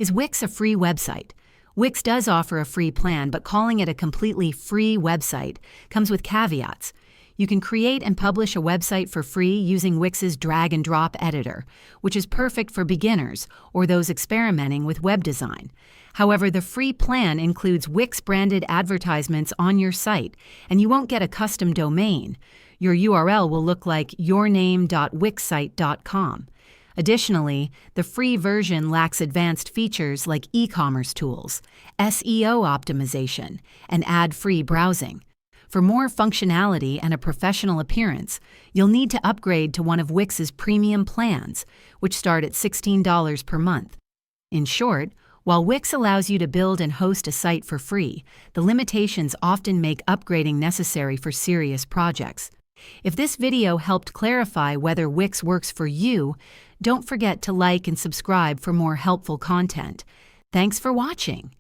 Is Wix a free website? Wix does offer a free plan, but calling it a completely free website comes with caveats. You can create and publish a website for free using Wix's drag-and-drop editor, which is perfect for beginners or those experimenting with web design. However, the free plan includes Wix-branded advertisements on your site, and you won't get a custom domain. Your URL will look like yourname.wixsite.com. Additionally, the free version lacks advanced features like e-commerce tools, SEO optimization, and ad-free browsing. For more functionality and a professional appearance, you'll need to upgrade to one of Wix's premium plans, which start at $16 per month. In short, while Wix allows you to build and host a site for free, the limitations often make upgrading necessary for serious projects. If this video helped clarify whether Wix works for you, don't forget to like and subscribe for more helpful content. Thanks for watching.